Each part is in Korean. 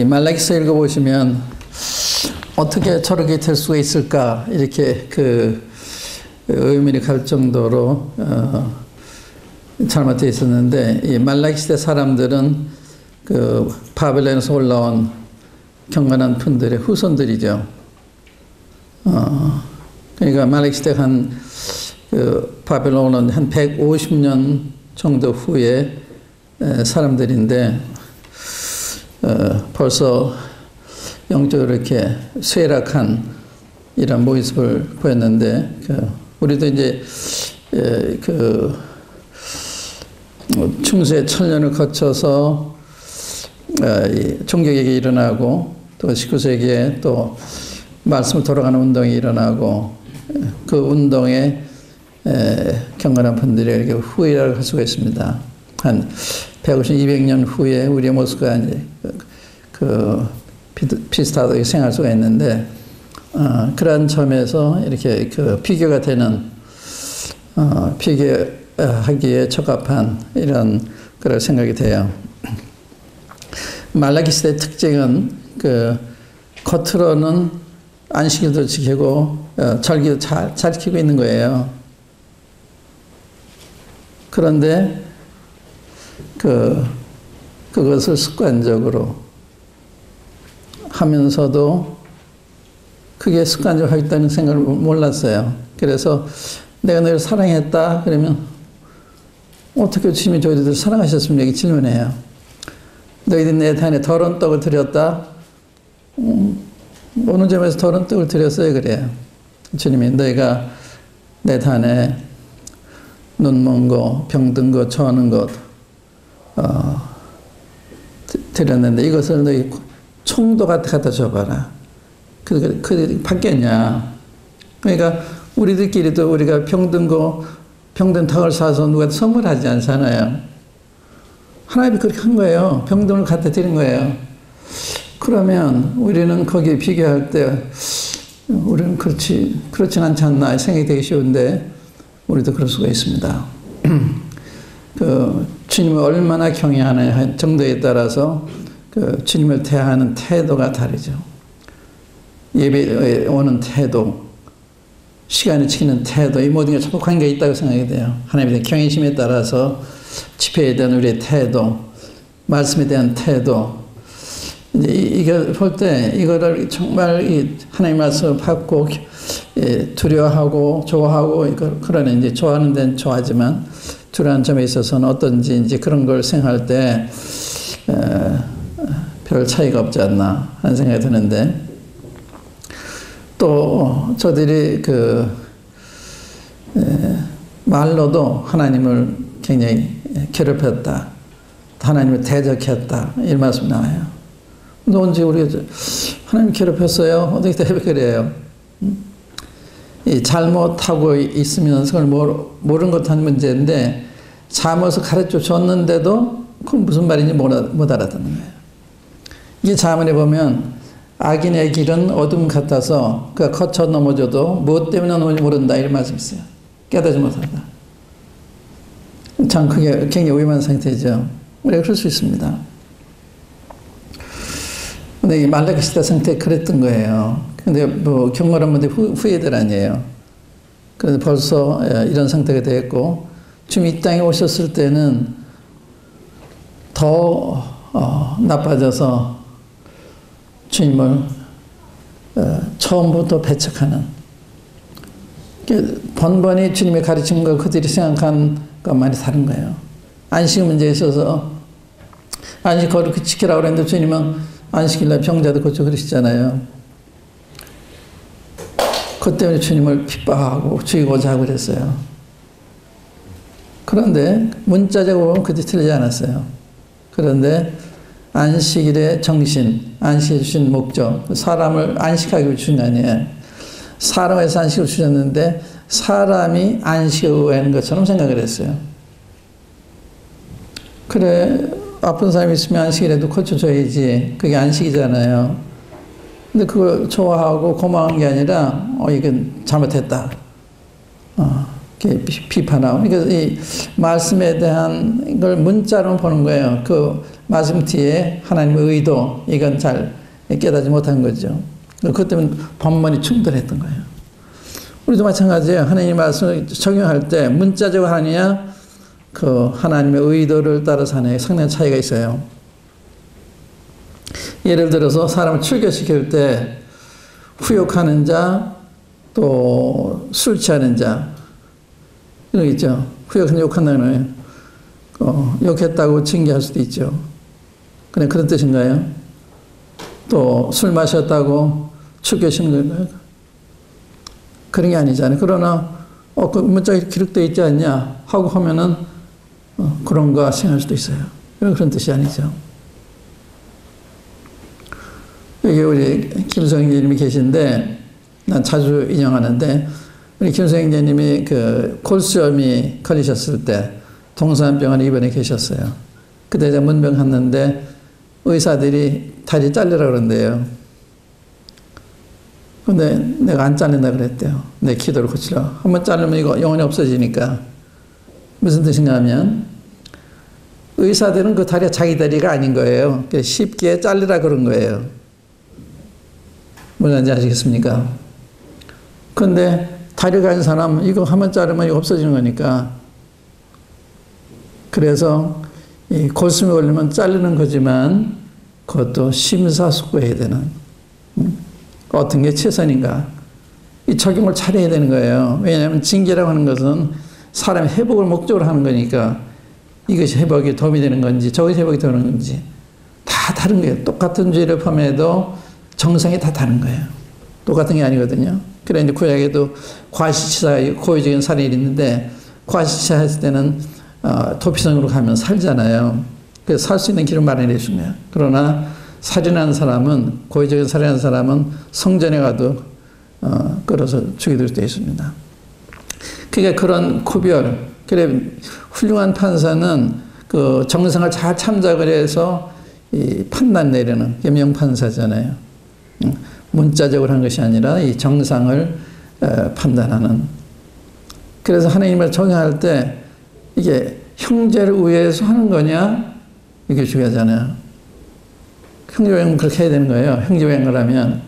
이 말라기서 읽어보시면 어떻게 저렇게 될 수가 있을까 이렇게 의문이 갈 정도로 잘못되어 있었는데, 이 말라기 시대 사람들은 바벨론에서 올라온 경건한 분들의 후손들이죠. 그러니까 말라기 시대 바벨론은 한 150년 정도 후에 사람들인데, 벌써 영적으로 이렇게 쇠락한 이런 모습을 보였는데, 우리도 이제 충수의 천년을 거쳐서 종교개혁이 일어나고, 또 19세기에 또 말씀을 돌아가는 운동이 일어나고, 그 운동에 경건한 분들이 이렇게 후회를 할 수가 있습니다. 한 150, 200년 후에 우리의 모습과 이제 비슷하게 생각할 수가 있는데, 그러한 점에서 이렇게 비교가 되는, 비교하기에 적합한 이런 그런 생각이 돼요. 말라기 시대의 특징은 겉으로는 안식일도 지키고 절기도 잘 지키고 있는 거예요. 그런데 그것을 습관적으로 하면서도 그게 습관적으로 하겠다는 생각을 몰랐어요. 그래서 내가 너를 사랑했다 그러면 어떻게 주님이 저희들 사랑하셨으면 이렇게 질문해요. 너희들이 내 단에 더러운 떡을 드렸다. 어느 점에서 더러운 떡을 드렸어요? 그래요. 주님이 너희가 내 단에 눈먼 거, 병든 거, 처하는 것 드렸는데 이것을 너희 총도 갖다 줘봐라. 그게 받겠냐. 그러니까 우리들끼리도 우리가 병든 닭을 사서 누구한테 선물하지 않잖아요. 하나님이 그렇게 한 거예요. 병든을 갖다 드린 거예요. 그러면 우리는 거기에 비교할 때 우리는 그렇진 않지 않나 생각이 되기 쉬운데, 우리도 그럴 수가 있습니다. 주님을 얼마나 경외하는 정도에 따라서 주님을 대하는 태도가 다르죠. 예배에 오는 태도, 시간을 지키는 태도, 이 모든 게 전부 관계가 있다고 생각이 돼요. 하나님에 대한 경외심에 따라서 집회에 대한 우리의 태도, 말씀에 대한 태도, 이걸 볼 때 이거를 정말 하나님의 말씀을 받고 두려워하고 좋아하고, 그러는 이제 좋아하는 데는 좋아하지만 두려워하는 점에 있어서는 어떤지 이제 그런 걸 생각할 때 별 차이가 없지 않나 하는 생각이 드는데, 또 저들이 말로도 하나님을 굉장히 괴롭혔다, 하나님을 대적했다, 이 말씀 나와요. 근데 언제 우리가 하나님 괴롭혔어요? 어떻게 그래요? 이 잘못하고 있으면 그걸 모르는 것도 한 문제인데, 잘못을 가르쳐 줬는데도 그건 무슨 말인지 못 알아듣는 거예요. 이게 자문해 보면 악인의 길은 어둠 같아서 그가 거쳐 넘어져도 무엇 때문에 넘어질지 모른다, 이런 말씀이 있어요. 깨닫지 못한다. 참 그게 굉장히 위험한 상태죠. 우리가 그럴 수 있습니다. 근데 이 말라기 시대 상태에 그랬던 거예요. 근데 경건한 분들이 후예들 아니에요. 그런데 벌써 이런 상태가 됐고, 주님 이 땅에 오셨을 때는 더 나빠져서 주님을 처음부터 배척하는, 번번이 주님의 가르친 걸 그들이 생각한 것만이 다른 거예요. 안식 문제에 있어서 안식 거룩히 지키라고 그랬는데 주님은 안식일날 병자도 고쳐 그러시잖아요. 그것 때문에 주님을 핍박하고 죽이고자 하고 그랬어요. 그런데 문자적으로 보면 그들이 틀리지 않았어요. 그런데 안식일의 정신, 안식해 주신 목적, 사람을 안식하기 위해 주신 거 아니에요. 사람에서 안식을 주셨는데 사람이 안식을 의뢰하는 것처럼 생각을 했어요. 그래, 아픈 사람이 있으면 안식이라도 고쳐줘야지. 그게 안식이잖아요. 근데 그걸 좋아하고 고마운 게 아니라, 이건 잘못했다. 비판하고. 그러니까 이 말씀에 대한 걸 문자로 보는 거예요. 그 말씀 뒤에 하나님의 의도, 이건 잘 깨닫지 못한 거죠. 그것 때문에 본문이 충돌했던 거예요. 우리도 마찬가지예요. 하나님 말씀을 적용할 때 문자적으로 하느냐, 그 하나님의 의도를 따라서 하느냐, 상당한 차이가 있어요. 예를 들어서 사람을 출교시킬 때 후욕하는 자, 또 술 취하는 자, 이런 거 있죠. 후욕한 욕한다는 거예요. 욕했다고 징계할 수도 있죠. 그냥 그런 뜻인가요? 또 술 마셨다고 출교시키는 건가요? 그런 게 아니잖아요. 그러나 그 문자에 기록되어 있지 않냐 하고 하면은 그런가 생각할 수도 있어요. 그런 뜻이 아니죠. 여기 우리 김성희님이 계신데, 난 자주 인용하는데, 우리 김성희님이 그 골수염이 걸리셨을 때 동산병원에 입원해 계셨어요. 그때 제가 문병 갔는데 의사들이 다리 잘리라 그런대요. 근데 내가 안 잘린다 그랬대요. 내 기도를 고치려고. 한번 자르면 이거 영원히 없어지니까. 무슨 뜻인가 하면, 의사들은 그 다리가 자기 다리가 아닌 거예요. 쉽게 잘리라 그런 거예요. 뭔지 아시겠습니까? 근데 다리가 있는 사람, 이거 한번 자르면 이거 없어지는 거니까. 그래서 이 골수염이 걸리면 자르는 거지만 그것도 심사숙고해야 되는, 어떤 게 최선인가, 이 적용을 잘해야 되는 거예요. 왜냐하면 징계라고 하는 것은 사람의 회복을 목적으로 하는 거니까, 이것이 회복에 도움이 되는 건지 저것이 회복이 되는 건지 다 다른 거예요. 똑같은 죄를 범해도 정상이 다 다른 거예요. 똑같은 게 아니거든요. 그래 이제 구약에도 과시치사, 고의적인 살인이 있는데, 과시치사 했을 때는 도피성으로 가면 살잖아요. 그래서 살 수 있는 길을 마련해 준 거예요. 그러나 살인한 사람은, 고의적인 살인한 사람은 성전에 가도 끌어서 죽이도록 되어 있습니다. 그러니까 그런 구별, 그래 훌륭한 판사는 그 정상을 잘 참작을 해서 이 판단 내리는 게 명판사잖아요. 문자적으로 하는 것이 아니라 이 정상을 판단하는. 그래서 하나님을 적용할 때 이게 형제를 위해서 하는 거냐, 이게 중요하잖아요. 형제회행은 그렇게 해야 되는 거예요. 형제회행을 하면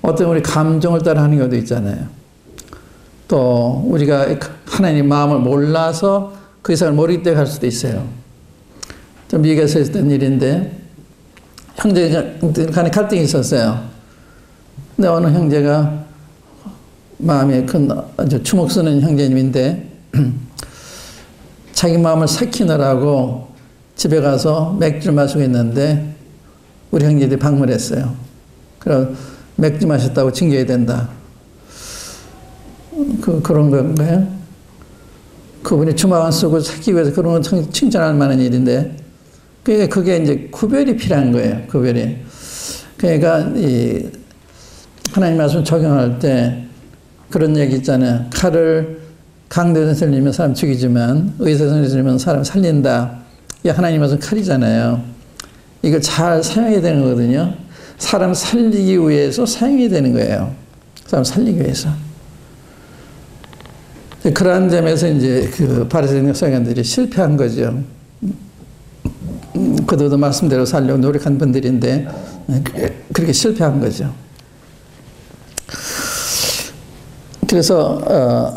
어떤 우리 감정을 따라 하는 경우도 있잖아요. 또 우리가 하나님 마음을 몰라서 그 이상을 모르기 때문에 할 수도 있어요. 좀 미국에서 있었던 일인데, 형제 간에 갈등이 있었어요. 근데 어느 형제가 마음에 큰 주먹 쓰는 형제님인데 자기 마음을 삭히느라고 집에 가서 맥주를 마시고 있는데 우리 형제들이 방문했어요. 그래서 맥주 마셨다고 징계해야 된다. 그런 건가요? 그분이 주먹 안 쓰고 삭히기 위해서 그런 건 칭찬할 만한 일인데, 그러니까 그게 이제 구별이 필요한 거예요. 구별이. 그러니까 이 하나님 말씀 적용할 때 그런 얘기 있잖아요. 칼을 강도에서 들리면 사람 죽이지만 의사에서 들리면 사람 살린다. 이게 하나님 말씀 칼이잖아요. 이걸 잘 사용해야 되는 거거든요. 사람 살리기 위해서 사용해야 되는 거예요. 사람 살리기 위해서. 그러한 점에서 이제 그 바리새인 서기관들이 실패한 거죠. 그들도 말씀대로 살려고 노력한 분들인데 그렇게 실패한 거죠. 그래서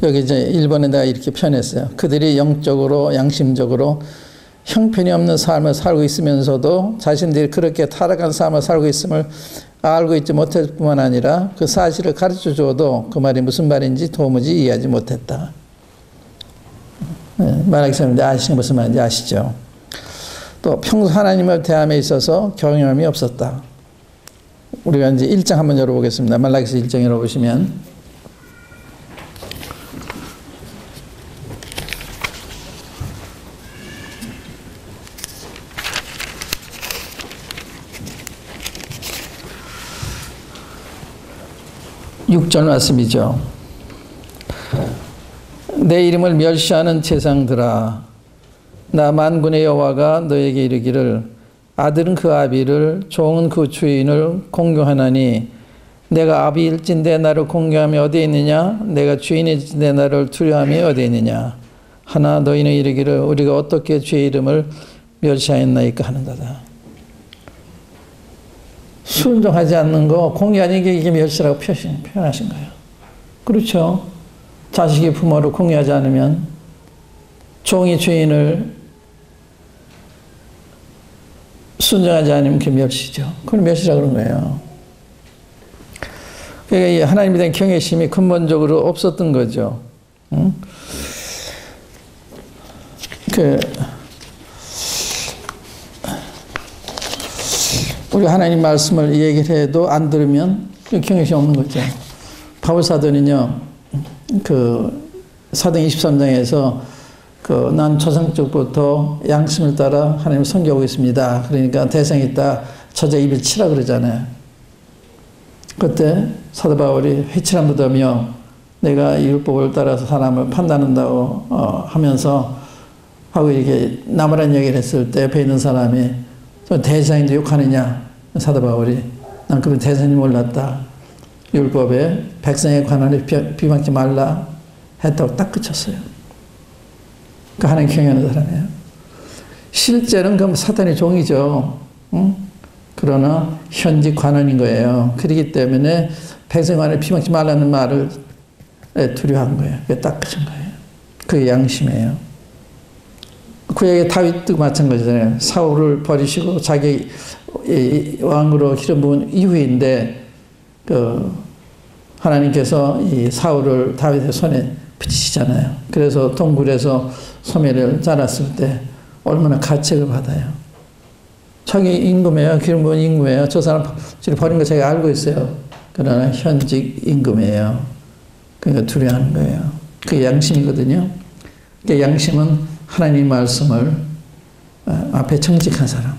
여기 이제 1번에 내가 이렇게 표현했어요. 그들이 영적으로, 양심적으로 형편이 없는 삶을 살고 있으면서도 자신들이 그렇게 타락한 삶을 살고 있음을 알고 있지 못할 뿐만 아니라 그 사실을 가르쳐 줘도 그 말이 무슨 말인지 도무지 이해하지 못했다. 말하기 전에 아시는 무슨 말인지 아시죠? 또 평소 하나님을 대함에 있어서 경험이 없었다. 우리가 이제 1장 한번 열어보겠습니다. 말라기서 1장 열어보시면 6절 말씀이죠. 내 이름을 멸시하는 제상들아, 나 만군의 여호와가 너에게 이르기를 아들은 그 아비를 종은 그 주인을 공경하나니 내가 아비일진대 나를 공경함이 어디에 있느냐? 내가 주인일진대 나를 두려움이 어디에 있느냐? 하나 너희는 이르기를 우리가 어떻게 주의 이름을 멸시하였나이까 하는도다. 순종하지 않는 거 공경하는 게 이게 멸시라고 표현하신 거예요. 그렇죠. 자식이 부모를 공경하지 않으면 종이 주인을 순종하지 않으면 그게 멸시죠. 그걸 멸시라고 그런 거예요. 그러니까 하나님에 대한 경외심이 근본적으로 없었던 거죠. 응? 우리가 하나님 말씀을 얘기를 해도 안 들으면 경외심이 없는 거죠. 바울 사도는요, 사도행 23장에서 난 초상적부터 양심을 따라 하나님을 섬기고 있습니다. 그러니까 대상이 있다 저자 입을 치라 그러잖아요. 그때 사도 바울이 회칠한 무덤이요 내가 율법을 따라서 사람을 판단한다고 하면서 하고 이렇게 나무란 얘기를 했을 때 옆에 있는 사람이 대상인데 욕하느냐? 사도 바울이 난 그런 대상이 몰랐다. 율법에 백성에 관하여 비방지 말라 했다고 딱 그쳤어요. 그 하나님 경외하는 사람이에요. 실제는 그 사탄의 종이죠. 응? 그러나 현직 관원인 거예요. 그렇기 때문에 백성에 관하여 비방지 말라는 말을 두려워한 거예요. 그게 딱 그친 거예요. 그게 양심이에요. 구약의 다윗도 마찬가지잖아요. 사울을 버리시고 자기 왕으로 기름 부은 이후인데 하나님께서 이 사울을 다윗의 손에 붙이시잖아요. 그래서 동굴에서 소매를 잘랐을 때 얼마나 가책을 받아요. 자기 임금이에요. 기름 부은 임금이에요. 저 사람 버린 거 자기가 알고 있어요. 그러나 현직 임금이에요. 그러니까 두려워하는 거예요. 그게 양심이거든요. 그 양심은 하나님 말씀을 앞에 정직한 사람.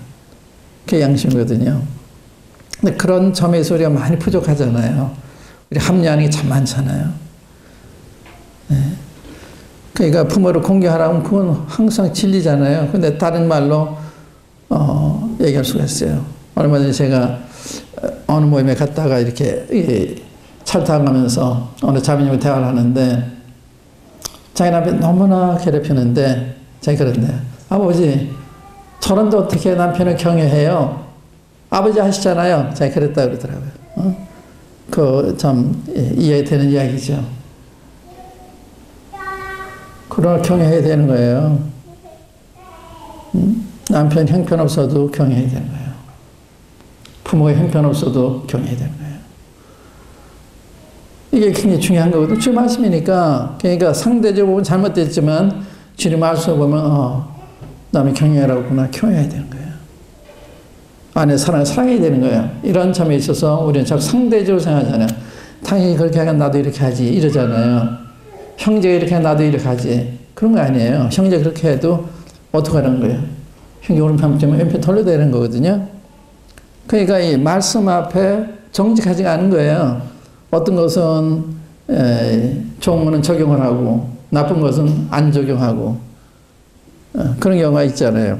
그게 양심이거든요. 근데 그런 점에서 우리가 많이 부족하잖아요. 우리 합리하는 게 참 많잖아요. 네. 그러니까 부모를 공경하라면 그건 항상 진리잖아요. 근데 다른 말로 얘기할 수가 있어요. 얼마 전에 제가 어느 모임에 갔다가 이렇게 찰타가면서 어느 자매님과 대화를 하는데 자기 남편 너무나 괴롭히는데 자기 그런데 아버지 저런데 어떻게 남편을 경외해요? 아버지 하시잖아요. 자기 그랬다 그러더라고요. 그 참 이해되는 이야기죠. 그러나 경외해야 되는 거예요. 남편 형편없어도 경외해야 되는 거예요. 부모의 형편없어도 경외해야 되는 거예요. 이게 굉장히 중요한 거거든요. 주님 말씀이니까. 그러니까 상대적으로 보면 잘못됐지만 주님 말씀을 보면 남의 경외하라고나 경외해야 되는 거예요. 아내 사랑을 사랑해야 되는 거예요. 이런 점에 있어서 우리는 자꾸 상대적으로 생각하잖아요. 당연히 그렇게 하면 나도 이렇게 하지 이러잖아요. 형제가 이렇게 하면 나도 이렇게 하지. 그런 거 아니에요. 형제 그렇게 해도 어떻게 하는 거예요? 형제 오른편 붙이면 왼편 돌려야 되는 거거든요. 그러니까 이 말씀 앞에 정직하지 않은 거예요. 어떤 것은 좋은 것은 적용을 하고 나쁜 것은 안 적용하고 그런 경우가 있잖아요.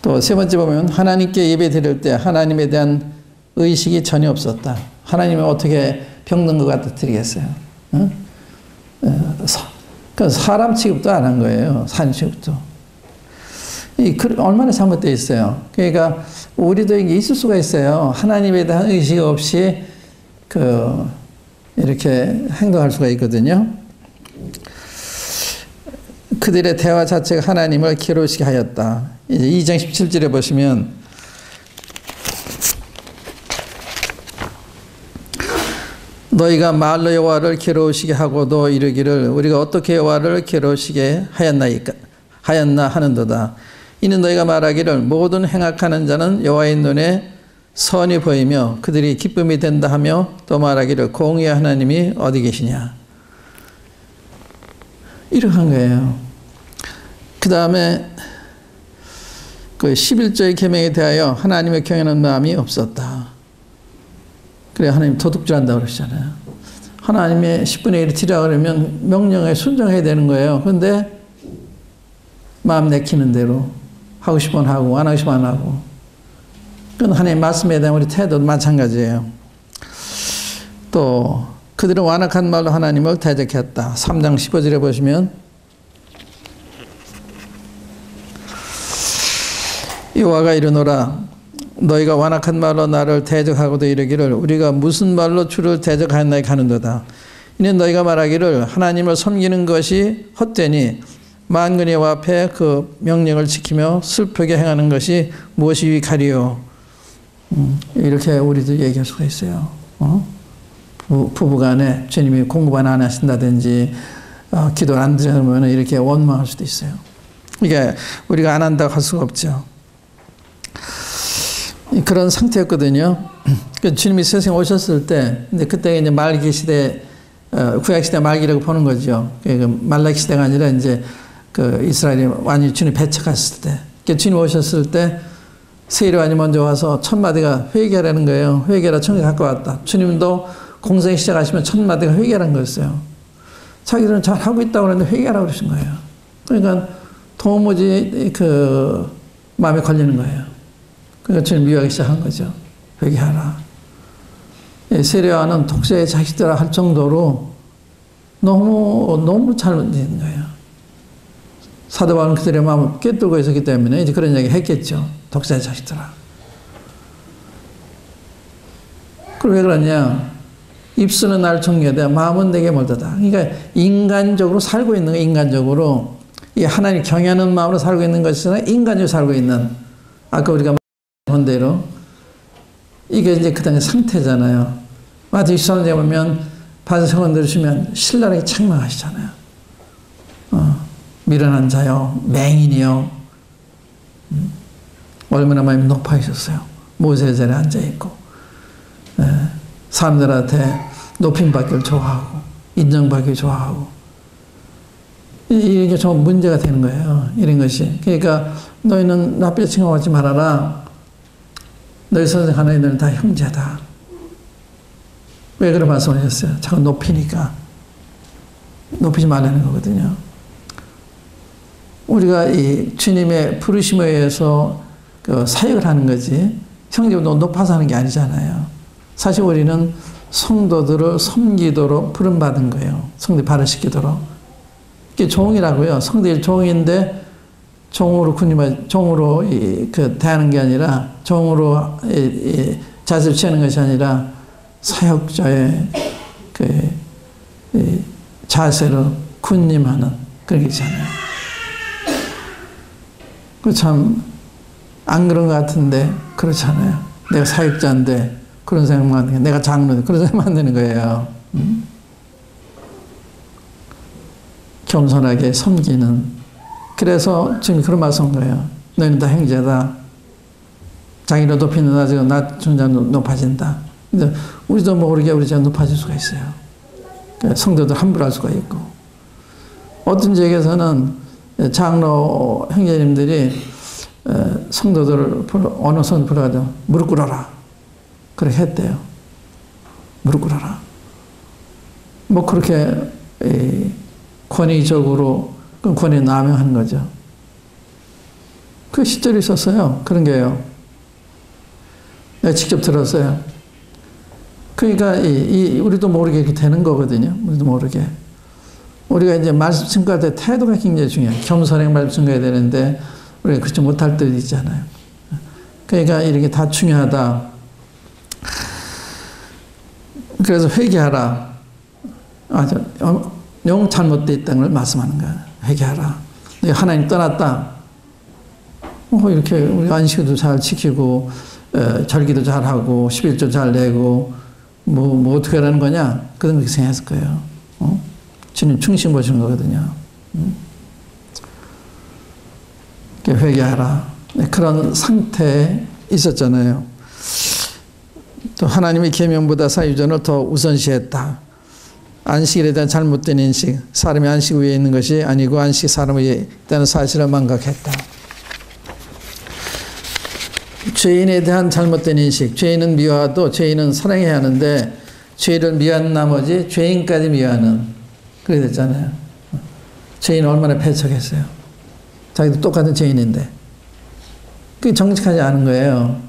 또 세 번째 보면 하나님께 예배 드릴 때 하나님에 대한 의식이 전혀 없었다. 하나님을 어떻게 병든 것 같아 드리겠어요? 사람 취급도 안 한 거예요. 산 취급도. 얼마나 잘못되어 있어요. 그러니까 우리도 이게 있을 수가 있어요. 하나님에 대한 의식 없이 이렇게 행동할 수가 있거든요. 그들의 대화 자체가 하나님을 괴로우시게 하였다. 이제 2장 17절에 보시면 너희가 말로 여호와를 괴로우시게 하고도 이르기를 우리가 어떻게 여호와를 괴로우시게 하였나 하는도다. 이는 너희가 말하기를 모든 행악하는 자는 여호와의 눈에 선이 보이며 그들이 기쁨이 된다 하며 또 말하기를 공의의 하나님이 어디 계시냐. 이렇게 한 거예요. 그 다음에 그 11조의 계명에 대하여 하나님의 경외하는 마음이 없었다. 그래 하나님 도둑질한다고 그러시잖아요. 하나님의 10분의 1을 드리라 그러면 명령에 순종해야 되는 거예요. 그런데 마음 내키는 대로 하고 싶으면 하고 안 하고 싶으면 안 하고 그건 하나님의 말씀에 대한 우리 태도도 마찬가지예요. 또 그들은 완악한 말로 하나님을 대적했다. 3장 15절에 보시면 여호와가 이르노라 너희가 완악한 말로 나를 대적하고도 이르기를 우리가 무슨 말로 주를 대적하였나이까 하는도다. 이는 너희가 말하기를 하나님을 섬기는 것이 헛되니 만군의 여호와 앞에 그 명령을 지키며 슬프게 행하는 것이 무엇이 유익하리요. 이렇게 우리도 얘기할 수가 있어요. 부부간에 주님이 공부만 안 하신다든지 기도를 안 드리면 이렇게 원망할 수도 있어요. 이게 우리가 안 한다고 할 수가 없죠. 그런 상태였거든요. 주님이 세상에 오셨을 때, 근데 그때 이제 말기 시대, 구약 시대 말기라고 보는 거죠. 말라기 시대가 아니라 이제 그 이스라엘이 완전히 주님 배척했을 때, 주님 오셨을 때 세리완이 먼저 와서 첫 마디가 회개하라는 거예요. 회개라 청에 갖고 왔다. 주님도 공생 시작하시면 첫 마디가 회개라는 거였어요. 자기들은 잘 하고 있다고 그러는데 회개하라고 그러신 거예요. 그러니까 도무지 그 마음에 걸리는 거예요. 그러니까 주님 미워하기 시작한 거죠. 회개하라. 세례와는 독자의 자식들아 할 정도로 너무 잘못된 거예요. 사도 바울은 그들의 마음을 꿰뚫고 있었기 때문에 이제 그런 얘기 했겠죠. 독자의 자식들아. 그럼 왜 그러냐? 입술은 날 존경하되 마음은 내게 멀다다. 그러니까 인간적으로 살고 있는 거, 인간적으로 이 하나님 경외하는 마음으로 살고 있는 것이 아니라 인간적으로 살고 있는, 아까 우리가 본 대로 이게 이제 그 당시 상태잖아요. 마태복음 23장에 보면 바리새인 들으시면 신랄하게 책망하시잖아요. 미련한 자요, 맹인이요, 얼마나 많이 높아지셨어요. 모세의 자리에 앉아있고, 사람들한테 높임받기를 좋아하고, 인정받기를 좋아하고, 이게 좀 문제가 되는 거예요. 이런 것이. 그러니까 너희는 나쁘게 칭송하지 말아라. 너희 선생 하나님들은 다 형제다. 왜 그런 말씀을 하셨어요? 자꾸 높이니까. 높이지 말라는 거거든요. 우리가 이 주님의 부르심에 의해서 그 사역을 하는 거지, 형제보다 높아서 하는 게 아니잖아요. 사실 우리는 성도들을 섬기도록 부름받은 거예요. 성도 발을시키도록. 이게 종이라고요. 성도의 종인데, 종으로 종으로 그 대하는 게 아니라, 종으로 자세를 취하는 것이 아니라, 사역자의 그 자세로 군림하는 그런 게 있잖아요. 그 참, 안 그런 것 같은데, 그렇잖아요. 내가 사역자인데, 그런 생각만 하는 게, 내가 장로인데, 그런 생각만 드는 거예요. 겸손하게 섬기는. 그래서 지금 그런 말씀한 거예요. 너희는 다 형제다. 자기를 높이는 나중에 나 존재 높아진다. 근데 우리도 모르게 우리 제가 높아질 수가 있어요. 성도들 함부로 할 수가 있고. 어떤 지역에서는 장로 형제님들이 성도들을 어느 선 불러가지고 무릎 꿇어라. 그렇게 했대요. 무릎 꿇어라. 뭐 그렇게 권위적으로 권위 남용하는 거죠. 그 시절이 있었어요. 그런 게요. 내가 직접 들었어요. 그러니까 우리도 모르게 이렇게 되는 거거든요. 우리도 모르게. 우리가 이제 말씀 증거할 때 태도가 굉장히 중요해요. 겸손하게 말씀 증거해야 되는데 우리가 그렇지 못할 때도 있잖아요. 그러니까 이렇게 다 중요하다. 그래서 회개하라. 영 잘못되어 있다는 걸 말씀하는 거야. 회개하라. 내가 하나님 떠났다. 이렇게 우리 안식일도 잘 지키고 절기도 잘하고 11조 잘 내고 뭐 어떻게 하라는 거냐? 그런 그렇게 생각했을 거예요. 주님 충신 보시는 거거든요. 회개하라. 그런 상태에 있었잖아요. 또 하나님의 계명보다 사유전을 더 우선시했다. 안식일에 대한 잘못된 인식, 사람이 안식 위에 있는 것이 아니고 안식이 사람 위에 있다는 사실을 망각했다. 죄인에 대한 잘못된 인식, 죄인은 미워도 죄인은 사랑해야 하는데 죄를 미워한 나머지 죄인까지 미워하는, 그래 됐잖아요. 죄인은 얼마나 배척했어요. 자기도 똑같은 죄인인데. 그게 정직하지 않은 거예요.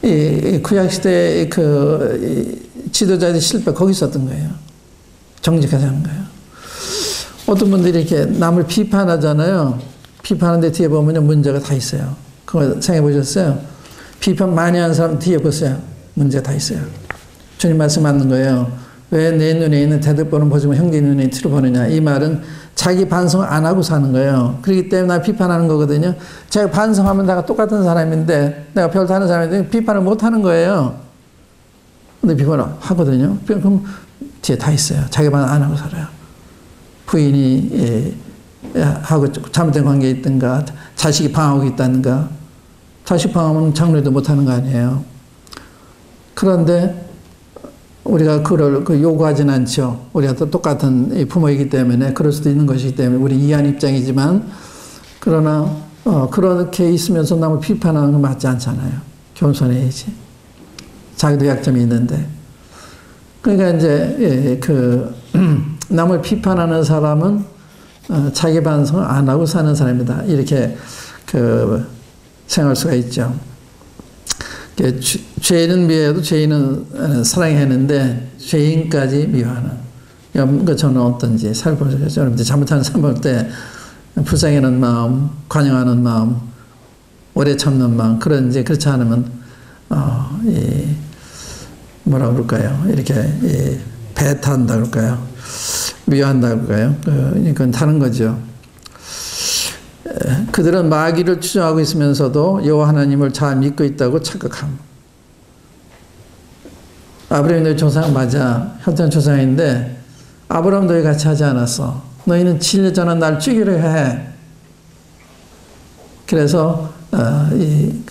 이 구약시대의 지도자들이 실패 거기 있었던 거예요. 정직하지 않은 거예요. 어떤 분들이 이렇게 남을 비판하잖아요. 비판하는데 뒤에 보면 문제가 다 있어요. 그거 생각해 보셨어요? 비판 많이 하는 사람 뒤에 보세요. 문제가 다 있어요. 주님 말씀 맞는 거예요. 왜 내 눈에 있는 대들보는 보지 마 형제 눈에 있는 티를 보느냐. 이 말은 자기 반성을 안 하고 사는 거예요. 그렇기 때문에 나 비판하는 거거든요. 제가 반성하면 내가 똑같은 사람인데 내가 별 다른 사람인데 비판을 못 하는 거예요. 근데 비판을 하거든요. 그럼 뒤에 다 있어요. 자기 반성 안 하고 살아요. 부인이 하고 잘못된 관계에 있든가 자식이 방황하고 있다든가 자식 방황하면 장로도 못하는 거 아니에요. 그런데 우리가 그걸 요구하진 않죠. 우리가 또 똑같은 부모이기 때문에 그럴 수도 있는 것이기 때문에 우리 이해한 입장이지만 그러나 그렇게 있으면서 남을 비판하는 건 맞지 않잖아요. 겸손해야지. 자기도 약점이 있는데. 그러니까 이제 남을 비판하는 사람은 자기 반성을 안 하고 사는 사람이다. 이렇게 생각할 수가 있죠. 죄인은 미워해도 죄인은 사랑했는데 죄인까지 미워하는. 저는 어떤지 살펴보죠. 여러분들 잘못하는 사람 볼 때 불쌍해하는 마음, 관용하는 마음, 오래 참는 마음, 그렇지 않으면 뭐라 그럴까요? 이렇게 배타한다 그럴까요? 미워한다 그럴까요? 그건 다른 거죠. 그들은 마귀를 추종하고 있으면서도 여호와 하나님을 잘 믿고 있다고 착각함. 아브라함이 너희 조상 맞아. 혈전 조상인데 아브라함 너희 같이 하지 않았어. 너희는 진리 전한 날 죽이려 해. 그래서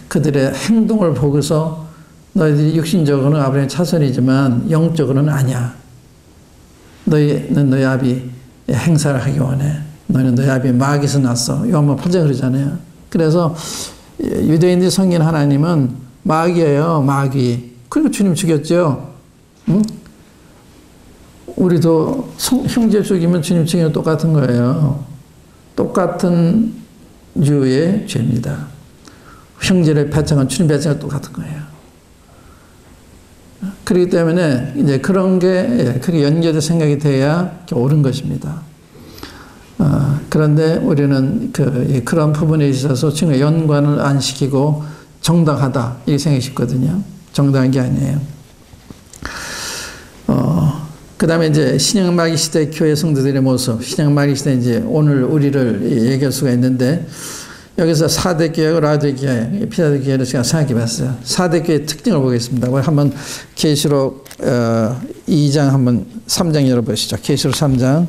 그들의 행동을 보고서 너희들이 육신적으로는 아브라함의 차선이지만 영적으로는 아니야. 너희는 너희 아비 행사를 하기 원해. 너희는 너희 아비 마귀에서 났어. 요한복음 8장 그러잖아요. 그래서 유대인들이 섬긴 하나님은 마귀예요. 마귀. 그리고 주님 죽였죠. 응? 우리도 형제 죽이면 주님 죽이면 똑같은 거예요. 똑같은 유의 죄입니다. 형제를 배짱한 주님 배짱은 똑같은 거예요. 그렇기 때문에 이제 그런 게 그렇게 연결된 생각이 돼야 옳은 것입니다. 그런데 우리는 그런 부분에 있어서 친구 연관을 안 시키고 정당하다 이렇게 생각이 싶거든요. 정당한 게 아니에요. 그 다음에 이제 신약마귀 시대 교회 성도들의 모습, 신약마귀 시대 이제 오늘 우리를 얘기할 수가 있는데 여기서 4대 교회하고 라오디게아, 필라델피아 교회를 제가 생각해 봤어요. 4대 교회의 특징을 보겠습니다. 한번 계시록 2장 한번 3장 열어보시죠. 계시록 3장.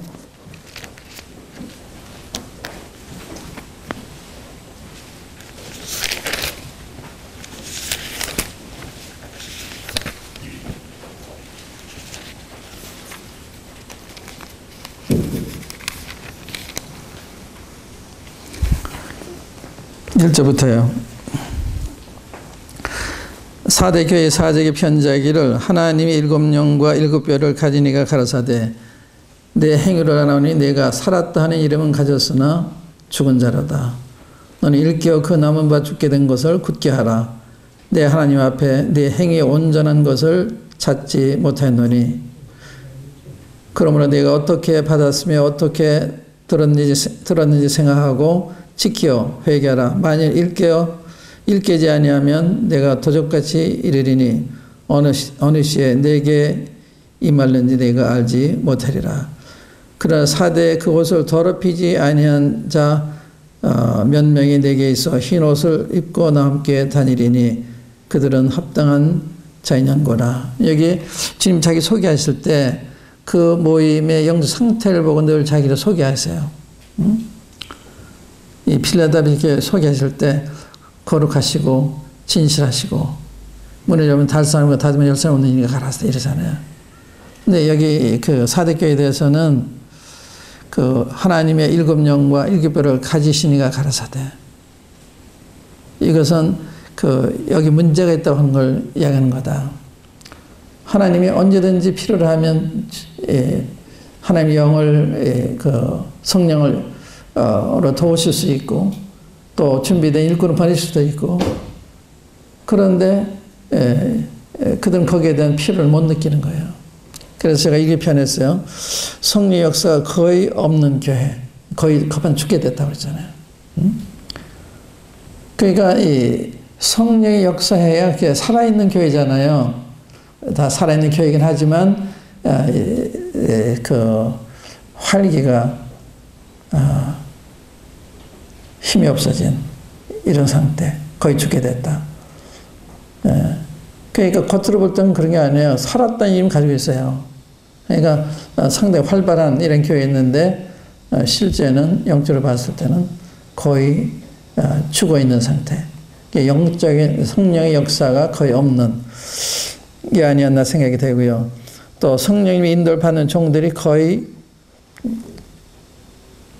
일절부터요. 4대 교회 사제에게 편지하기를 하나님이 7영과 7뼈를 가진 이가 가라사대 내 행위를 하나니 내가 살았다 하는 이름은 가졌으나 죽은 자라다. 너는 일깨어 그 남은 바 죽게 된 것을 굳게 하라. 내 하나님 앞에 내 행위에 온전한 것을 찾지 못하였노니 그러므로 내가 어떻게 받았으며 어떻게 들었는지 생각하고 지켜 회개하라. 만일 일깨지 아니하면 내가 도적같이 이르리니 어느 시에 내게 임할는지 내가 알지 못하리라. 그러나 4대 그곳을 더럽히지 아니한 자 몇 명이 내게 있어 흰 옷을 입고 나와 함께 다니리니 그들은 합당한 자인양고라. 여기 주님 자기 소개하실 때 그 모임의 영적 상태를 보고 늘 자기를 소개하세요. 이 필라델피아 소개하실 때 거룩하시고 진실하시고 문을 열면 5사람과 닫으면 10사람 없는 이가 가라사 이러잖아요. 근데 여기 그 4대 교회에 대해서는 그 하나님의 7영과 7뼈를 가지신 이가 가라사대. 이것은 여기 문제가 있다고 하는 걸 이야기하는 거다. 하나님이 언제든지 필요로 하면 하나님의 영을 성령을 도우실 수 있고 또 준비된 일꾼을 보낼 수도 있고, 그런데 그들은 거기에 대한 필요를 못 느끼는 거예요. 그래서 제가 이렇게 표현했어요. 성령 역사가 거의 없는 교회, 거의 급한 죽게 됐다고 그랬잖아요. 그러니까 이 성령의 역사해야 그게 살아있는 교회잖아요. 다 살아있는 교회이긴 하지만 그 활기가 힘이 없어진 이런 상태, 거의 죽게 됐다. 그러니까 겉으로 볼 때는 그런 게 아니에요. 살았다는 이름 가지고 있어요. 그러니까 상당히 활발한 이런 교회였는데 실제는 영적으로 봤을 때는 거의 죽어 있는 상태. 영적인 성령의 역사가 거의 없는 게 아니었나 생각이 되고요. 또 성령님의 인도를 받는 종들이 거의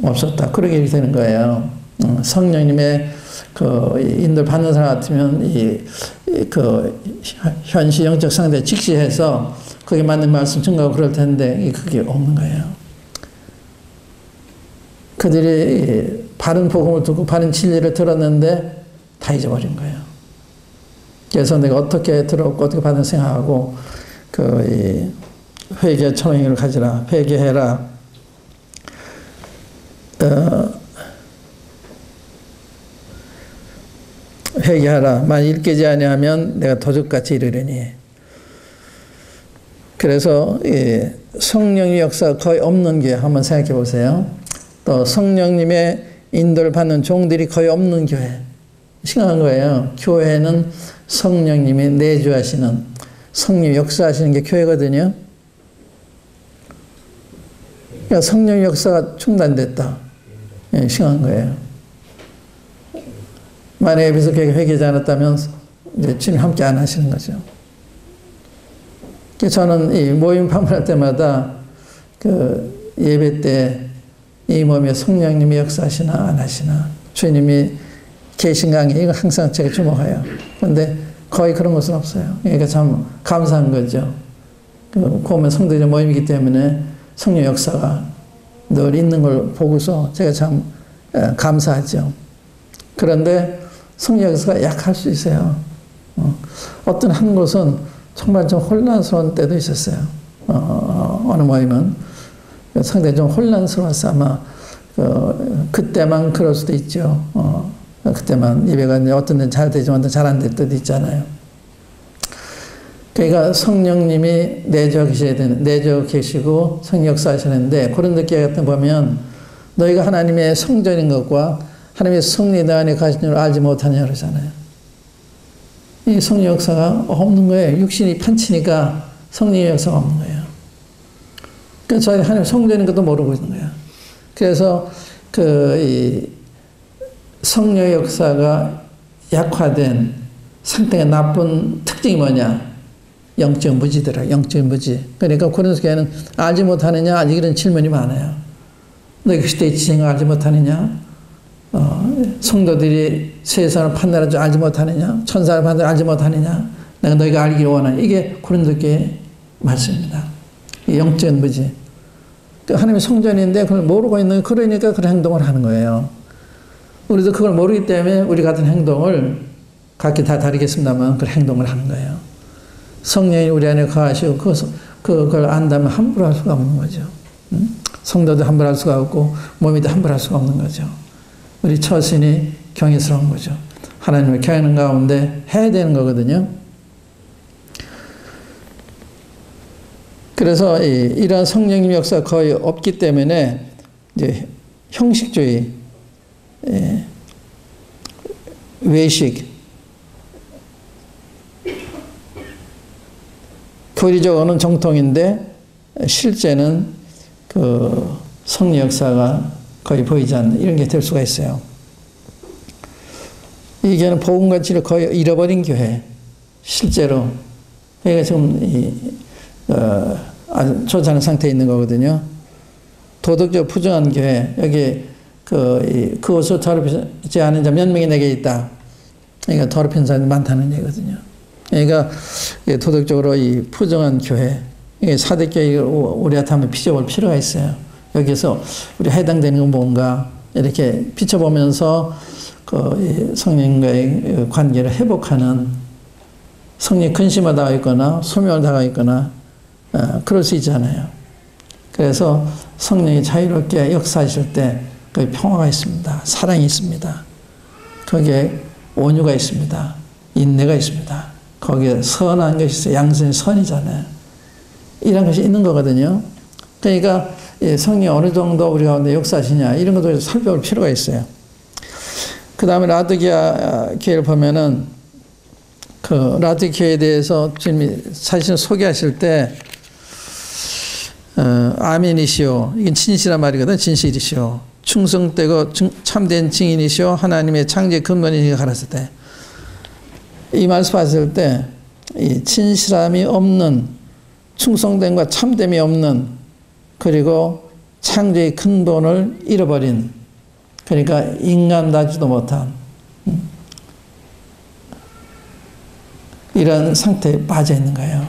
없었다. 그렇게 되는 거예요. 성령님의 그 인도를 받는 사람 같으면 그 현시 영적 상태에 직시해서 거기에 맞는 말씀 증거하고 그럴 텐데 그게 없는 거예요. 그들이 바른 복음을 듣고 바른 진리를 들었는데 다 잊어버린 거예요. 그래서 내가 어떻게 들었고 어떻게 받은 생각하고 그 회개 천행을 가지라, 회개해라. 회개하라. 만일 일 깨지 아니하면 내가 도적같이 이르려니. 그래서 성령의 역사가 거의 없는 교회 한번 생각해 보세요. 또 성령님의 인도를 받는 종들이 거의 없는 교회. 심각한 거예요. 교회는 성령님이 내주하시는, 성령 역사하시는 게 교회거든요. 그러니까 성령 역사가 중단됐다. 심각한 거예요. 만약에 에베소 교회가 회개하지 않았다면 이제 주님 함께 안 하시는 거죠. 저는 이 모임 방문할 때마다 그 예배 때 이 몸에 성령님이 역사하시나 안 하시나, 주님이 계신가 이거 항상 제가 주목해요. 그런데 거의 그런 것은 없어요. 그러니까 참 감사한 거죠. 그 보면 성도들 모임이기 때문에 성령 역사가 늘 있는 걸 보고서 제가 참 감사하죠. 그런데 성령 역사가 약할 수 있어요. 어떤 한 곳은 정말 좀 혼란스러운 때도 있었어요. 어느 모임은 상당히 좀 혼란스러워서 아마 그때만 그럴 수도 있죠. 그때만 예배가 어떤 데는 잘 되지만 어떤 잘 안 될 때도 있잖아요. 그러니까 성령님이 내주 계시고 성령 역사하시는데 고린도 교회 같은 거 보면 너희가 하나님의 성전인 것과 하나님의 성리 너 안에 가신 줄 알지 못하냐 그러잖아요. 이 성령 역사가 없는 거예요. 육신이 판치니까 성령의 역사가 없는 거예요. 그러니까 저희 하나님 성전인 것도 모르고 있는 거예요. 그래서 이 성령의 역사가 약화된 상태가 나쁜 특징이 뭐냐? 영적 무지더라. 영적 무지. 그러니까 고린도 교회는 알지 못하느냐? 아직 이런 질문이 많아요. 너희 그 시대의 지생을 알지 못하느냐? 성도들이 세상을 판단할 줄 알지 못하느냐? 천사를 판단을 알지 못하느냐? 내가 너희가 알기를 원하냐? 이게 고린도 교회의 말씀입니다. 영적 무지. 하나님의 성전인데 그걸 모르고 있는, 그러니까 그런 행동을 하는 거예요. 우리도 그걸 모르기 때문에 우리 같은 행동을 각기 다 다르겠습니다만 그런 행동을 하는 거예요. 성령이 우리 안에 거하시고 그걸 안다면 함부로 할 수가 없는 거죠. 성도도 함부로 할 수가 없고 몸이도 함부로 할 수가 없는 거죠. 우리 처신이 경외스러운 거죠. 하나님을 경외하는 가운데 해야 되는 거거든요. 그래서 이러한 성령님 역사가 거의 없기 때문에 이제 형식주의, 외식, 교리적으로는 정통인데 실제는 그 성령 역사가 거의 보이지 않는 이런 게 될 수가 있어요. 이 교회는 복음과 진리를 거의 잃어버린 교회, 실제로. 그러니까 지금 아주 좋지 않은 상태에 있는 거거든요. 도덕적으로 부정한 교회, 여기 그것을 더럽히지 않은 자 몇 명이 내게 있다. 그러니까 더럽힌 사람이 많다는 얘기거든요. 그러니까 도덕적으로 이 부정한 교회, 사대교회 우리한테 한번 비춰볼 필요가 있어요. 여기서 우리 해당되는 건 뭔가 이렇게 비춰보면서 그 성령과의 관계를 회복하는 성령 근심을 당하고 있거나 소멸을 당하고 있거나 그럴 수 있잖아요. 그래서 성령이 자유롭게 역사하실 때 거기 평화가 있습니다. 사랑이 있습니다. 거기에 온유가 있습니다. 인내가 있습니다. 거기에 선한 것이 있어요. 양선이 선이잖아요. 이런 것이 있는 거거든요. 그러니까 성령이 어느 정도 우리 가운데 역사하시냐 이런 것도 살펴볼 필요가 있어요. 그 다음에 라드기아 교회를 보면은 그 라드기아 교회에 대해서 주님이 사실 소개하실 때 아멘이시오. 이건 진실한 말이거든. 진실이시오. 충성되고 참된 증인이시오. 하나님의 창조의 근본이시오. 가르쳤을 때 이 말씀하실 때 이 진실함이 없는 충성됨과 참됨이 없는 그리고 창조의 근본을 잃어버린 그러니까 인간답지도 못한 이런 상태에 빠져 있는 거예요.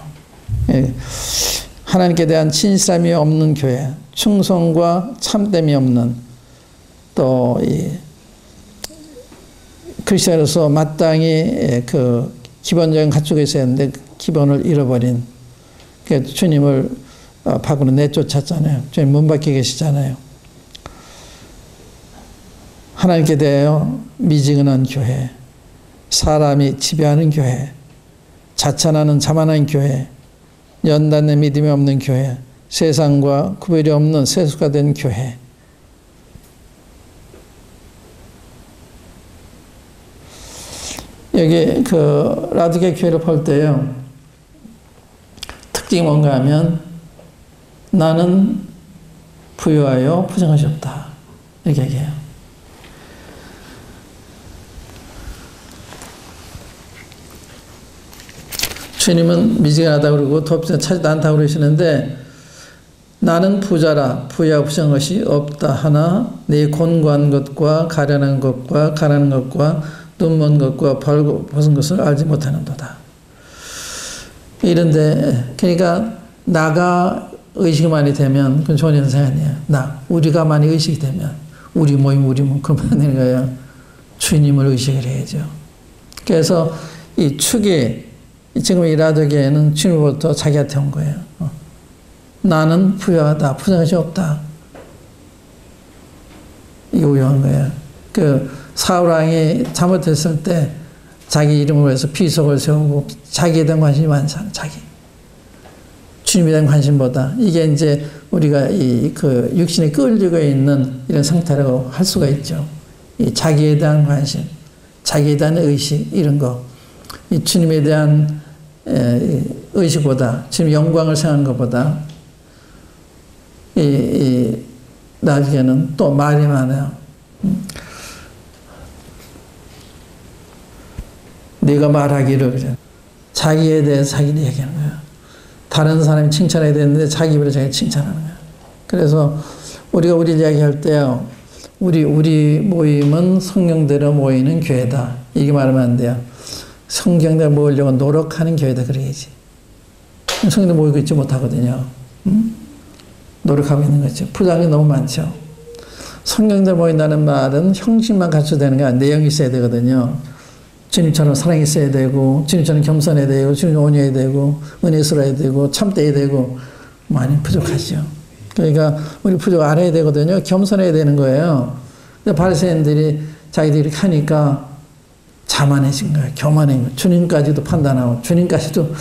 하나님께 대한 진실함이 없는 교회, 충성과 참됨이 없는 또 이 그리스도로서 마땅히 그 기본적인 갖추고 있어야 하는데 그 기본을 잃어버린 주님을 밖으로 내쫓았잖아요. 주님 문 밖에 계시잖아요. 하나님께 대하여 미지근한 교회, 사람이 지배하는 교회, 자찬하는 자만한 교회, 연단의 믿음이 없는 교회, 세상과 구별이 없는 세수가 된 교회. 여기 그 라드게 교회를 볼 때요, 특징이 뭔가 하면 나는 부유하여 부정하지 없다. 이렇게 얘기해요. 주님은 미지근하다고 그러고 돕지 차지도 않다고 그러시는데 나는 부자라 부유하고 부정한 것이 없다 하나 네 곤고한 것과 가련한 것과 가난한 것과 눈먼 것과 벌거벗은 것을 알지 못하는도다. 이런데 그러니까 나가 의식이 많이 되면 그건 좋은 현상이 아니에요. 우리가 많이 의식이 되면 우리 모임 그러면 안 되는 거예요. 주님을 의식을 해야죠. 그래서 이 축이 지금 이 라드게에는 주님으로부터 자기한테 온 거예요. 나는 부유하다. 부정한 것이 없다. 이거 유효한 거예요. 그 사울왕이 잘못했을 때 자기 이름으로 해서 비석을 세우고 자기에 대한 관심이 많잖아요. 자기. 주님에 대한 관심보다. 이게 이제 우리가 그 육신에 끌리고 있는 이런 상태라고 할 수가 있죠. 이 자기에 대한 관심, 자기에 대한 의식, 이런 거. 이 주님에 대한 의식보다, 주님 영광을 생각하는 것보다, 나중에는 또 말이 많아요. 네가 말하기를, 그래. 자기에 대해서 자기를 얘기하는 거야. 다른 사람이 칭찬해야 되는데 자기 입으로 자기 칭찬하는 거야. 그래서 우리가 우리 이야기할 때요, 우리 모임은 성령대로 모이는 교회다. 이게 말하면 안 돼요. 성경대로 모으려고 노력하는 교회다 그래야지. 성경대로 모이고 있지 못하거든요. 노력하고 있는 거죠. 부작용이 너무 많죠. 성경대로 모인다는 말은 형식만 갖춰야 되는 게 아니라 내용이 있어야 되거든요. 주님처럼 사랑이 있어야 되고, 주님처럼 겸손해야 되고, 주님 온유해야 되고, 은혜스러워야 되고, 참돼야 되고, 많이 부족하죠. 그러니까 우리 부족 알아야 되거든요. 겸손해야 되는 거예요. 근데 바리새인들이 자기들이 이렇게 하니까 자만해진 거예요. 교만해진 거예요. 주님까지도 판단하고, 주님까지도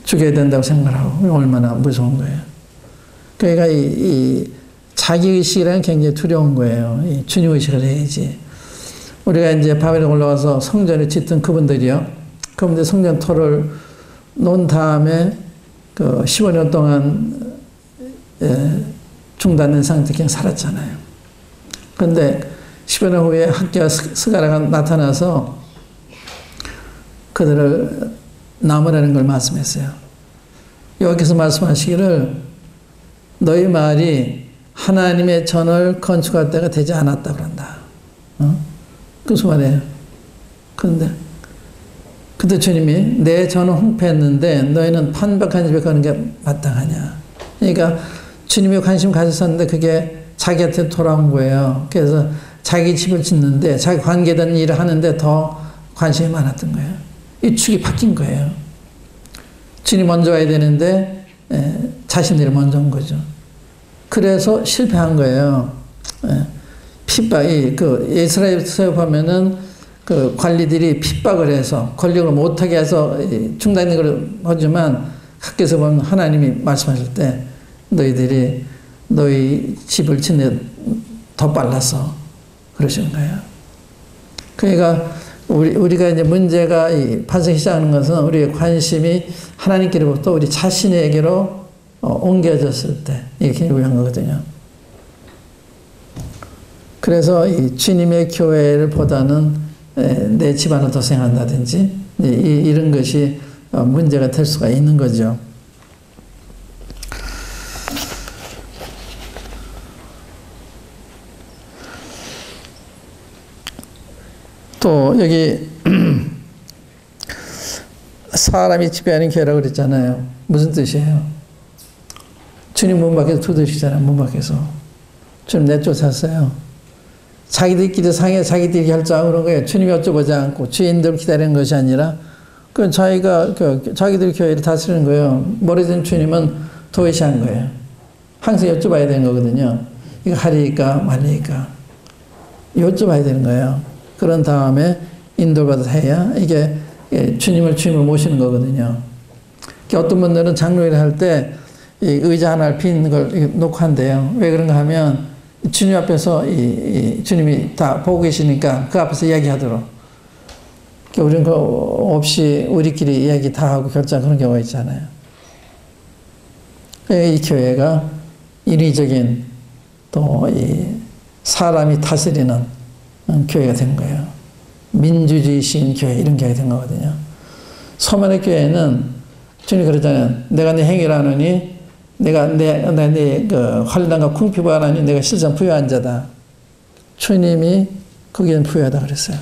죽여야 된다고 생각하고, 얼마나 무서운 거예요. 그러니까 이 자기의식이라는 게 굉장히 두려운 거예요. 이 주님의식을 해야지. 우리가 이제 바벨론 올라와서 성전을 짓던 그분들 성전 터를 놓은 다음에 그 15년 동안 중단된 상태에 그냥 살았잖아요. 그런데 15년 후에 학교와 스가랴가 나타나서 그들을 남으라는 걸 말씀했어요. 여기서 말씀하시기를 너희 말이 하나님의 전을 건축할 때가 되지 않았다 그런다. 그 말이에요. 그런데 그때 주님이 내 전은 홍폐했는데 너희는 판박한 집에 가는 게 마땅하냐. 그러니까 주님이 관심 가졌었는데 그게 자기한테 돌아온 거예요. 그래서 자기 집을 짓는데 자기 관계된 일을 하는데 더 관심이 많았던 거예요. 이 축이 바뀐 거예요. 주님 먼저 와야 되는데 자신들이 먼저 온 거죠. 그래서 실패한 거예요. 핍박이 이스라엘에서 보면은 그 관리들이 핍박을 해서 권력을 못하게 해서 중단하는 걸 하지만 밖에서 보면 하나님이 말씀하실 때 너희들이 너희 집을 짓는 더 빨라서 그러시는 거예요. 그러니까 우리가 이제 문제가 발생하기 시작하는 것은 우리의 관심이 하나님께로부터 우리 자신에게로 옮겨졌을 때 이렇게 유효한 거거든요. 그래서 이 주님의 교회를 보다는 내 집안을 더 생각한다든지 이런 것이 문제가 될 수가 있는 거죠. 또 여기 사람이 지배하는 교회라고 그랬잖아요. 무슨 뜻이에요? 주님 문 밖에서 두드리시잖아요. 문 밖에서. 주님 내쫓았어요. 자기들끼리 상해 자기들이 결정하고 그런 거예요. 주님이 여쭤보지 않고 주인들 기다리는 것이 아니라 자기들 교회를 다스리는 거예요. 모르는 주님은 도외시한 거예요. 항상 여쭤봐야 되는 거거든요. 이거 하리까 말리까 여쭤봐야 되는 거예요. 그런 다음에 인도받아서 해야 이게 주님을 모시는 거거든요. 어떤 분들은 장로회를 할 때 의자 하나를 빈 걸 놓고 한대요. 왜 그런가 하면 주님 앞에서 주님이 다 보고 계시니까 그 앞에서 이야기하도록. 우리는 그거 없이 우리끼리 이야기 다 하고 결정 그런 경우가 있잖아요. 이 교회가 인위적인 또 사람이 다스리는 교회가 된 거예요. 민주주의식 교회 이런 교회가 된 거거든요. 소만의 교회는 주님 그러잖아요. 내가 네 행위를 하느니 내가 네 환란과 궁핍을 하느니 내가 실상 부유한 자다. 주님이 거기는 부유하다 그랬어요.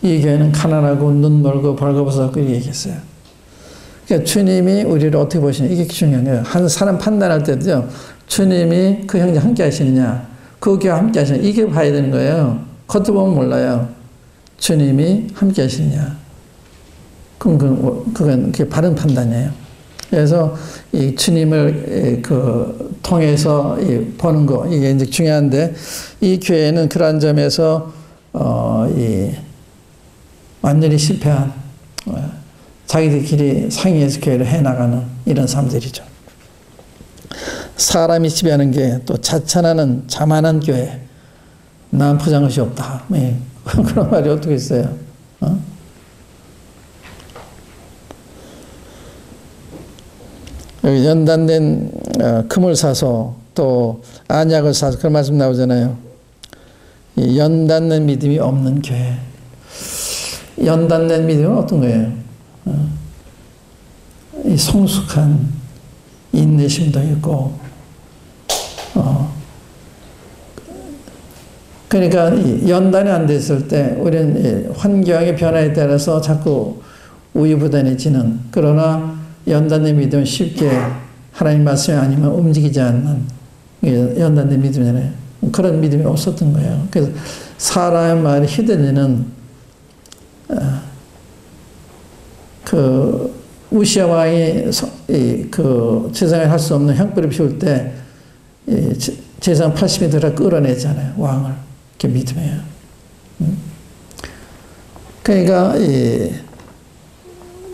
이 교회는 가난하고 눈 멀고 벌거벗었고 이렇게 얘기했어요. 그러니까 주님이 우리를 어떻게 보시냐 이게 중요한 거예요. 한 사람 판단할 때도요. 주님이 그 형제 함께 하시느냐 그 교회 함께 하시느냐 이게 봐야 되는 거예요. 겉으로 보면 몰라요. 주님이 함께 하시느냐. 그건 그게 바른 판단이에요. 그래서 이 주님을 통해서 보는 거 이게 이제 중요한데 이 교회는 그러한 점에서 완전히 실패한 자기들끼리 상의해서 교회를 해나가는 이런 사람들이죠. 사람이 지배하는 게 또 자찬하는 자만한 교회. 난 포장한 것이 없다. 그런 말이 어떻게 있어요? 여기 연단된 금을 사서 또 안약을 사서 그런 말씀 나오잖아요. 연단된 믿음이 없는 교회. 연단된 믿음은 어떤 거예요? 이 성숙한 인내심도 있고, 그러니까 연단이 안 됐을 때 우리는 환경의 변화에 따라서 자꾸 우유부단해지는, 그러나 연단된 믿음은 쉽게 하나님 말씀이 아니면 움직이지 않는 연단된 믿음이잖아요. 그런 믿음이 없었던 거예요. 그래서 사람의 말에 휘둘리는 우시아 왕이 제사를 할 수 없는 향불을 피울 때 제사 80이 들어 끌어내잖아요. 왕을. 그게 믿음이에요. 그러니까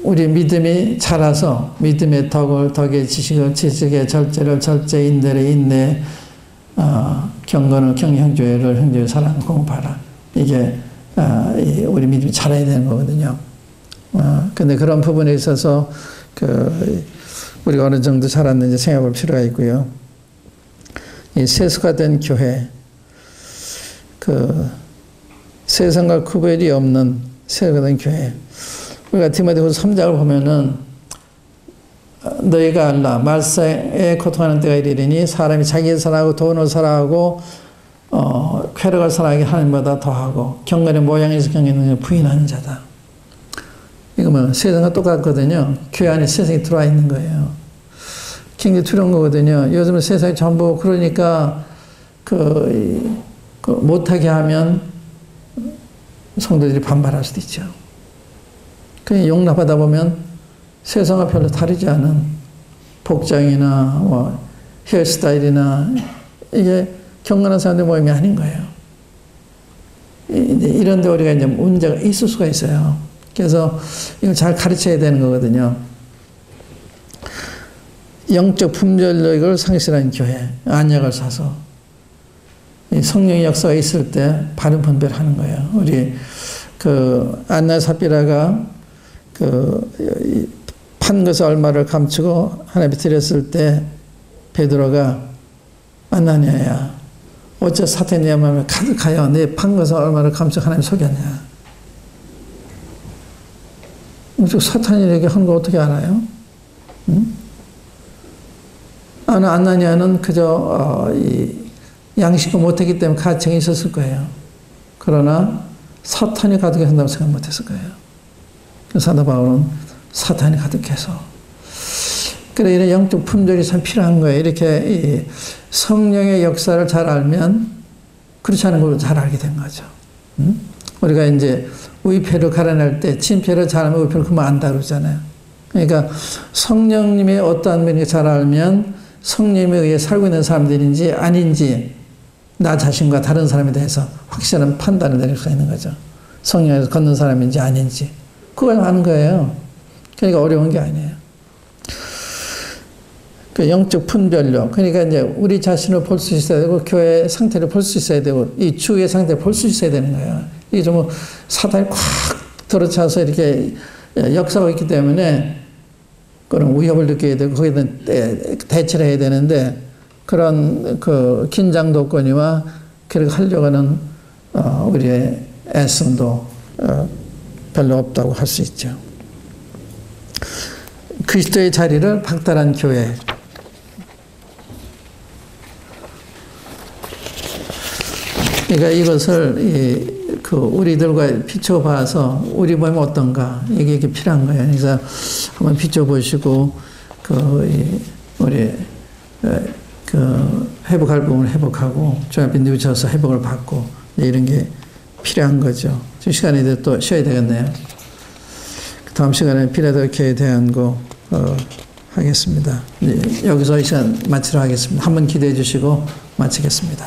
우리 믿음이 자라서 믿음의 덕의 지식을 지식의 절제를 절제 인내를 인내 경건을 형제를 형제의 사랑 공부하라. 이게 우리 믿음이 자라야 되는 거거든요. 근데 그런 부분에 있어서 우리가 어느 정도 자랐는지 생각할 필요가 있고요. 이 세속화된 교회, 세상과 구별이 없는 세속화된 교회. 우리가 디모데후서 3장을 보면은 너희가 알라 말세에 고통하는 때가 이르리니 사람이 자기를 사랑하고 돈을 사랑하고 쾌락을 사랑하기 하나님보다 더하고 경건의 모양에서 경건을 부인하는 자다. 이거 뭐 세상과 똑같거든요. 교회 안에 세상이 들어와 있는 거예요. 굉장히 두려운 거거든요. 요즘은 세상이 전부 그러니까 못하게 하면 성도들이 반발할 수도 있죠. 그냥 용납하다 보면 세상과 별로 다르지 않은 복장이나 뭐 헤어스타일이나 이게 경건한 사람들 모임이 아닌 거예요. 이런데 우리가 이제 문제가 있을 수가 있어요. 그래서 이걸 잘 가르쳐야 되는 거거든요. 영적 품절력을 상실한 교회, 안약을 사서 성령의 역사가 있을 때 바른 분별하는 거예요. 우리 안나 삽비라가 판 것을 얼마를 감추고 하나님께 드렸을 때 베드로가 아나니아야 어째 사탄이 내 마음에 가득하여 내 판 것을 얼마를 감추고 하나님 속였냐. 사탄이 이렇게 한 거 어떻게 알아요? 응? 아나니아는 그저 양식을 못했기 때문에 가증이 있었을 거예요. 그러나 사탄이 가득해 한다고 생각 못했을 거예요. 사도 바울은 사탄이 가득해서. 그래, 이런 영적 품절이 참 필요한 거예요. 이렇게 성령의 역사를 잘 알면 그렇지 않은 걸 잘 알게 된 거죠. 우리가 이제 의패를 가려낼 때 친패를 잘하면 의패를 그만 안다 그러잖아요. 그러니까 성령님의 어떠한 면을 잘 알면 성령님에 의해 살고 있는 사람들인지 아닌지 나 자신과 다른 사람에 대해서 확실한 판단을 내릴 수가 있는 거죠. 성령에서 걷는 사람인지 아닌지. 그걸 아는 거예요. 그러니까 어려운 게 아니에요. 그 영적 분별력. 그러니까 이제 우리 자신을 볼 수 있어야 되고, 교회 상태를 볼 수 있어야 되고, 이 주의 상태를 볼 수 있어야 되는 거예요. 이게 좀 사단이 콱 들어차서 이렇게 역사가 있기 때문에 그런 위협을 느껴야 되고, 거기에 대처를 해야 되는데, 그런 긴장도 없거니와 그렇게 하려고 하는 우리의 애씀도 별로 없다고 할 수 있죠. 그리스도의 자리를 박탈한 교회. 그러니까 이것을 우리들과 비춰봐서 우리 몸이 어떤가 이게 필요한 거예요. 그래서 한번 비춰보시고 우리 회복할 부분을 회복하고 주 앞에 뉘우쳐서 회복을 받고 이런 게 필요한 거죠. 이 시간에 또 쉬어야 되겠네요. 다음 시간에 필라델피아에 대한 거 하겠습니다. 여기서 이 시간 마치도록 하겠습니다. 한번 기대해 주시고 마치겠습니다.